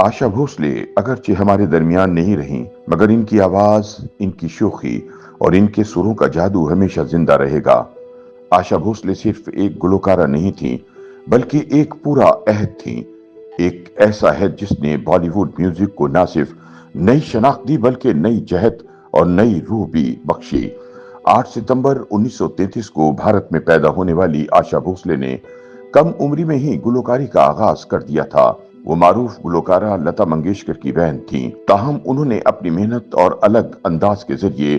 आशा भोसले अगरचे हमारे दरमियान नहीं रहीं, मगर इनकी आवाज, इनकी शोखी और इनके सुरों का जादू हमेशा जिंदा रहेगा। आशा भोसले सिर्फ एक गुलकारा नहीं थी, बल्कि एक पूरा अहद थी। एक ऐसा अहद जिसने बॉलीवुड म्यूजिक को न सिर्फ नई शनाख्त दी, बल्कि नई जहत और नई रूह भी बख्शी। 8 सितंबर 1933 को भारत में पैदा होने वाली आशा भोसले ने कम उम्री में ही गुलकारी का आगाज कर दिया था। वो मारूफ गुलकारा लता मंगेशकर की बहन थीं। ताहम उन्होंने अपनी मेहनत और अलग अंदाज के जरिए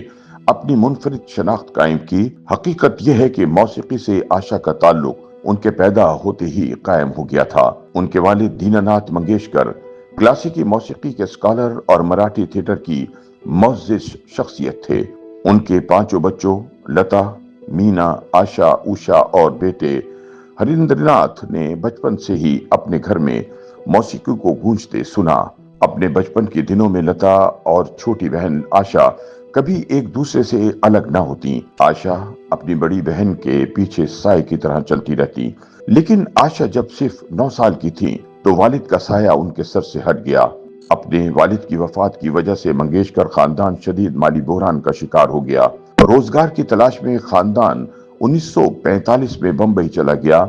अपनी मुनफरिद शनाख्त कायम की। हकीकत यह है कि मौसीकी से आशा का ताल्लुक उनके पैदा होते ही कायम हो गया था। उनके वालिद दीनानाथ मंगेशकर क्लासिकी मौसीकी के स्कॉलर और मराठी थिएटर की मुअज़्ज़िज़ शख्सियत थे। उनके 5 बच्चों लता, मीना, आशा, उषा और बेटे हरिंद्रनाथ ने बचपन से ही अपने घर में मौसीकी को गूंजते सुना। अपने बचपन के दिनों में लता और छोटी बहन आशा कभी एक दूसरे से अलग ना होती। आशा अपनी बड़ी बहन के पीछे साए की तरह चलती रहती, लेकिन आशा जब सिर्फ 9 साल की थी तो वालिद का साया उनके सर से हट गया। अपने वालिद की वफात की वजह से मंगेशकर खानदान शदीद माली बहरान का शिकार हो गया। रोजगार की तलाश में खानदान 1945 में बंबई चला गया।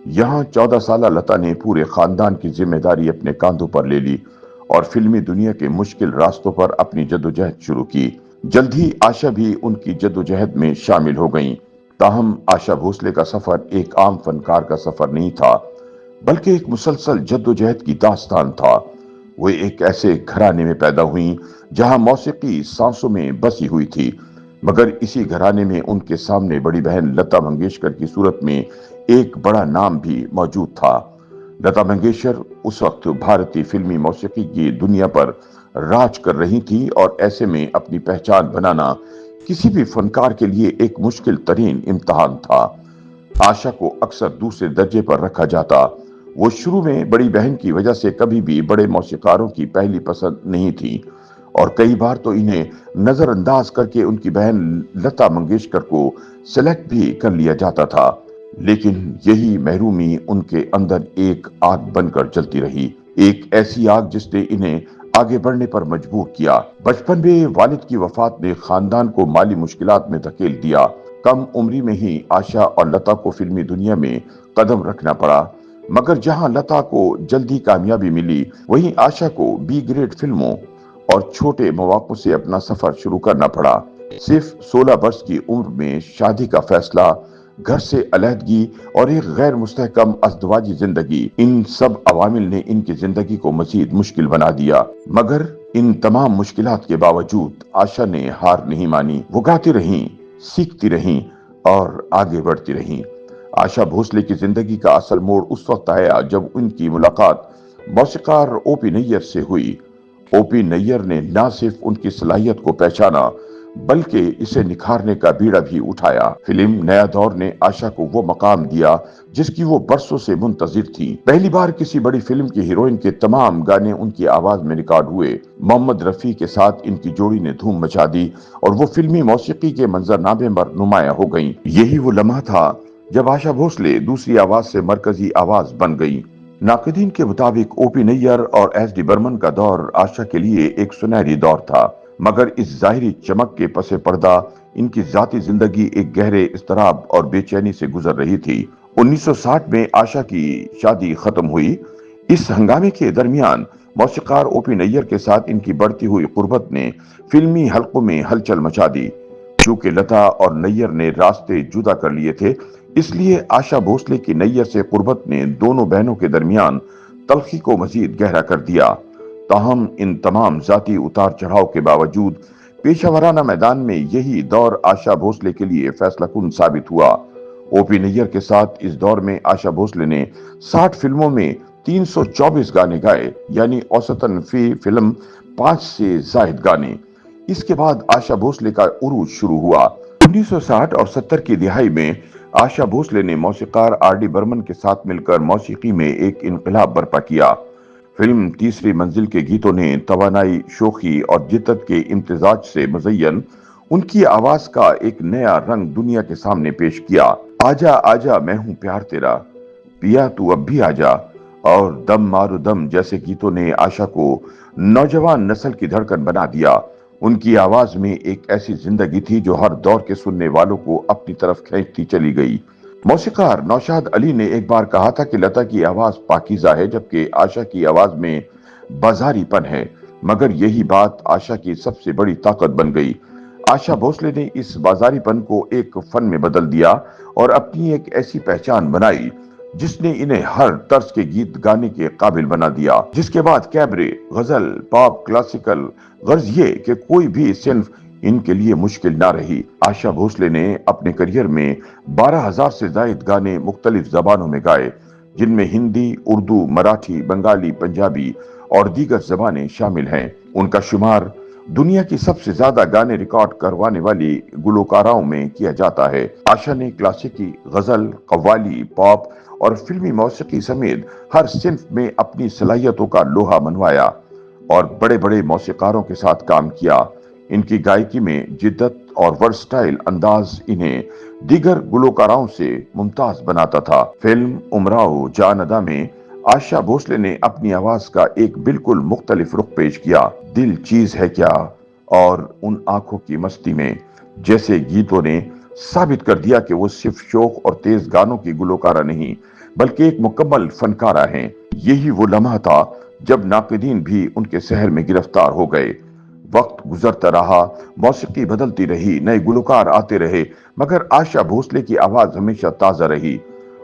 यहाँ 14 साल लता ने पूरे खानदान की जिम्मेदारी अपने कांधों पर ले ली और फिल्मी दुनिया के मुश्किल रास्तों पर अपनी जद्दोजहद शुरू की। जल्द ही आशा भी उनकी जद्दोजहद में शामिल हो गईं। ताहम आशा भोसले का सफर एक आम फनकार का सफर नहीं था, बल्कि एक मुसलसल जद्दोजहद की दास्तान था। वो एक ऐसे घराने में पैदा हुई जहां मौसीकी सांसों में बसी हुई थी, मगर इसी घराने में उनके सामने बड़ी बहन लता मंगेशकर की सूरत में एक बड़ा नाम भी मौजूद था। लता मंगेशकर उस वक्त भारतीय फिल्मी मौसीकी की दुनिया पर राज कर रही थी और ऐसे में अपनी पहचान बनाना किसी भी फनकार के लिए एक मुश्किल तरीन इम्तिहान था। आशा को अक्सर दूसरे दर्जे पर रखा जाता। वो शुरू में बड़ी बहन की वजह से कभी भी बड़े मौसीकारों की पहली पसंद नहीं थी और कई बार तो इन्हें नजरअंदाज करके उनकी बहन लता मंगेशकर को सेलेक्ट भी कर लिया जाता था। लेकिन यही महरूमी उनके अंदर एक आग बनकर जलती रही, एक ऐसी आग जिसने इन्हें आगे बढ़ने पर मजबूर किया। बचपन में वालिद की वफात ने खानदान को माली मुश्किलात में धकेल दिया। कम उम्री में ही आशा और लता को फिल्मी दुनिया में कदम रखना पड़ा, मगर जहां लता को जल्दी कामयाबी मिली, वहीं आशा को बी ग्रेड फिल्मों और छोटे मौकों से अपना सफर शुरू करना पड़ा। सिर्फ 16 वर्ष की उम्र में शादी का फैसला, घर से अलहदगी और एक गैर मुस्तहकम अज़दवाजी जिंदगी, इन सब अवामिल ने इनकी जिंदगी को मजीद मुश्किल बना दिया। मगर इन तमाम मुश्किलात के बावजूद आशा ने हार नहीं मानी। वो गाती रहीं, सीखती रहीं और आगे बढ़ती रहीं। आशा भोसले की जिंदगी का असल मोड़ उस वक्त आया जब उनकी मुलाकात मौसीकार ओपी नैयर से हुई। ओपी नैयर ने न सिर्फ उनकी सलाहियत को पहचाना, बल्कि इसे निखारने का बीड़ा भी उठाया। फिल्म नया दौर ने आशा को वो मकाम दिया जिसकी वो बरसों से मुंतजिर थी। पहली बार किसी बड़ी फिल्म की हीरोइन के तमाम गाने उनकी आवाज में रिकॉर्ड हुए। मोहम्मद रफी के साथ इनकी जोड़ी ने धूम मचा दी और वो फिल्मी मौसीकी के मंजरनामे पर नुमाया हो गईं। यही वो लम्हा था जब आशा भोसले दूसरी आवाज से मरकजी आवाज बन गई। नाक़दीन के मुताबिक ओपी नैयर और एस डी बर्मन का दौर आशा के लिए एक सुनहरी दौर था, मगर इस जाहिरी चमक के पसे पर्दा इनकी जाती जिंदगी एक गहरे इस्तराब और बेचैनी से गुजर रही थी। 1960 में आशा की शादी खत्म हुई। इस हंगामे के दरमियान मौसीकार ओपी नैयर के साथ इनकी बढ़ती हुई कुर्बत ने फिल्मी हलकों में हलचल मचा दी। चूंकि लता और नैयर ने रास्ते जुदा कर लिए थे, इसलिए आशा भोसले की नैयर से कुर्बत ने दोनों बहनों के दरमियान तलखी को मजीद गहरा कर दिया। ताहम इन तमाम जाती उतार चढ़ाव के बावजूद पेशावराना मैदान में यही दौर आशा भोसले के लिए फैसलाकुन साबित हुआ। ओपी नैयर के साथ इस दौर में आशा भोसले ने 60 फिल्मों में 324 गाने गाए, यानी औसतन फी फिल्म 5 से जायद गाने। इसके बाद आशा भोसले का उरूज शुरू हुआ। 1960 और 70 की दिहाई में आशा भोसले ने मौसीकार आर डी बर्मन के साथ मिलकर मौसीकी में एक इनकलाब बर्पा किया। फिल्म तीसरी मंजिल के गीतों ने तवानाई, शोखी और जिद्दत के इम्तिजाज से मुज़य्यन उनकी आवाज का एक नया रंग दुनिया के सामने पेश किया। आजा आजा मैं हूं प्यार तेरा, पिया तू अब भी आजा और दम मारो दम जैसे गीतों ने आशा को नौजवान नस्ल की धड़कन बना दिया। उनकी आवाज में एक ऐसी जिंदगी थी जो हर दौर के सुनने वालों को अपनी तरफ खींचती चली गई। मौसीकार नौशाद अली ने एक बार कहा था कि लता की आवाज पाकीज़ा है, जबकि आशा की आवाज में बाजारीपन है। मगर यही बात आशा की सबसे बड़ी ताकत बन गई। आशा भोसले ने इस बाजारीपन को एक फन में बदल दिया और अपनी एक ऐसी पहचान बनाई जिसने इन्हें हर तर्ज के गीत गाने के काबिल बना दिया। जिसके बाद कैबरे, गजल, पॉप, क्लासिकल, गर्ज ये कि कोई भी सिर्फ इनके लिए मुश्किल ना रही। आशा भोसले ने अपने करियर में 12,000 से ज्यादा गाने मुख्तलिफ जबानों में गाए, जिनमें हिंदी, उर्दू, मराठी, बंगाली, पंजाबी और दीगर जबानें शामिल हैं। उनका शुमार दुनिया की सबसे ज्यादा गाने रिकॉर्ड करवाने वाली गुलकाराओं में किया जाता है। आशा ने क्लासिकी, गजल, कव्वाली, पॉप और फिल्मी मौसीकी समेत हर सिंफ में अपनी सलाहियतों का लोहा मनवाया और बड़े बड़े मौसीकारों के साथ काम किया। इनकी गायकी में जिद्दत और वर्सटाइल अंदाज इन्हें दीगर गुलकारों से मुमताज बनाता था। फिल्म उमराव जान अदा में आशा भोसले ने अपनी आवाज का एक बिल्कुल मुख्तलिफ रुख पेश किया। दिल चीज है क्या और उन आंखों की मस्ती में जैसे गीतों ने साबित कर दिया कि वो सिर्फ शौक और तेज गानों की गुलकारा नहीं बल्कि एक मुकम्मल फनकारा हैं। यही वो लम्हा था जब नाक़िदीन भी उनके शहर में गिरफ्तार हो गए। वक्त गुजरता रहा, मौसीकी बदलती रही, नए गुलकार आते रहे, मगर आशा भोसले की आवाज हमेशा ताजा रही।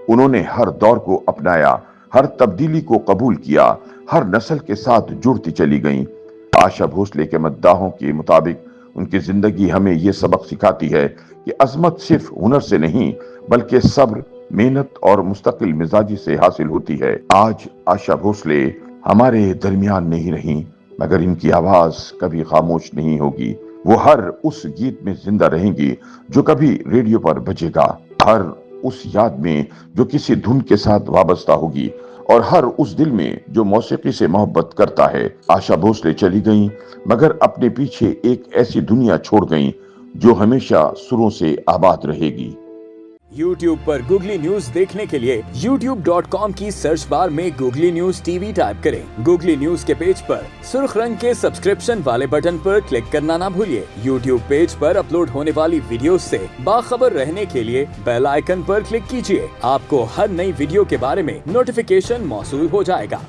उन्होंने हर दौर को अपनाया, हर तब्दीली को कबूल किया, हर नस्ल के साथ जुड़ती चली गईं। आशा भोसले के मद्दाहों के मुताबिक उनकी जिंदगी हमें ये सबक सिखाती है कि अजमत सिर्फ हुनर से नहीं बल्कि सब्र, मेहनत और मुस्तकिल मिजाजी से हासिल होती है। आज आशा भोसले हमारे दरमियान नहीं रही, मगर इनकी आवाज कभी खामोश नहीं होगी। वो हर उस गीत में जिंदा रहेंगी जो कभी रेडियो पर बजेगा, हर उस याद में जो किसी धुन के साथ वाबस्ता होगी और हर उस दिल में जो मौसीकी से मोहब्बत करता है। आशा भोसले चली गईं, मगर अपने पीछे एक ऐसी दुनिया छोड़ गईं जो हमेशा सुरों से आबाद रहेगी। YouTube पर गूगली न्यूज देखने के लिए youtube.com की सर्च बार में गूगली न्यूज टीवी टाइप करें। गूगली न्यूज के पेज पर सुर्ख रंग के सब्सक्रिप्शन वाले बटन पर क्लिक करना ना भूलिए। YouTube पेज पर अपलोड होने वाली वीडियोस से बाखबर रहने के लिए बेल आइकन पर क्लिक कीजिए। आपको हर नई वीडियो के बारे में नोटिफिकेशन मौसूल हो जाएगा।